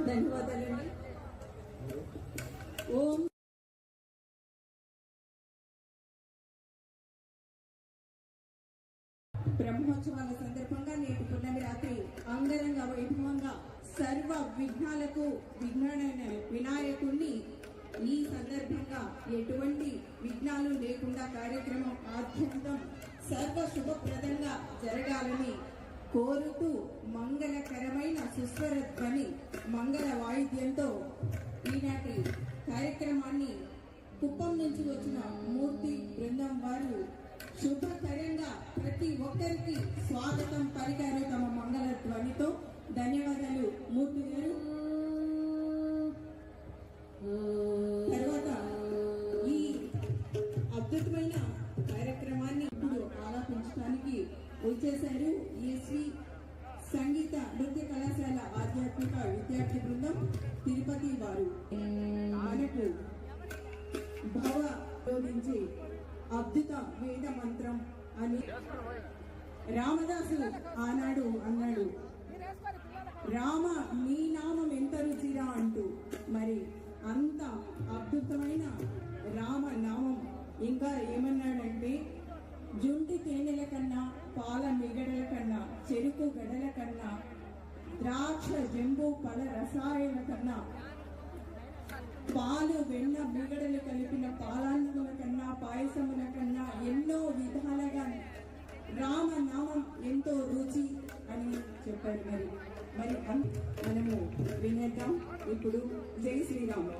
ధన్యవాదాలండి. ఓం బ్రహ్మోత్సవాల సందర్భంగా నేటి పున్నమి రాత్రి అంగరంగ వైభవంగా సర్వ విఘ్నాలకు విఘ్నమైన వినాయకుణ్ణి ఈ సందర్భంగా ఎటువంటి విఘ్నాలు లేకుండా కార్యక్రమం ఆద్యంతం సర్వ శుభప్రదంగా జరగాలని కోరుతూ మంగళకరమైన సుస్వర ధ్వని మంగళ వాయిద్యంతో ఈనాటి కార్యక్రమాన్ని కుప్పం నుంచి వచ్చిన మూర్తి బృందం వారు శుభకరంగా ప్రతి ఒక్కరికి స్వాగతం పలికారు తమ మంగళ ధ్వనితో. ధన్యవాదాలు మూర్తి గారు. తర్వాత ఈ అద్భుతమైన కార్యక్రమాన్ని ఇప్పుడు ఆలాపించడానికి వచ్చేశారు ఎస్వి సంగీత నృత్య కళాశాల ఆధ్యాత్మిక విద్యార్థి బృందం తిరుపతి వారు. మనకు భావ బోధించి అద్భుత వేద మంత్రం అని రామదాసు ఆనాడు అన్నాడు, రామ నీ నామం ఎంత రుచిరా అంటూ. మరి అంత అద్భుతమైన రామ నామం ఇంకా ఏమన్నాడంటే, జుంటి తేనెల కన్నా, పాల మిగడల కన్నా, చెరుకు గడల కన్నా, ద్రాక్ష జంబు ఫల రసాయన కన్నా, పాలు వెన్న మిగడలు కలిపిన పాలాన్నముల కన్నా, పాయసముల కన్నా ఎన్నో విధాలుగా రామనామం ఎంతో రుచి అని చెప్పారు. మరి మనము వినేద్దాం ఇప్పుడు. జై శ్రీరామ్.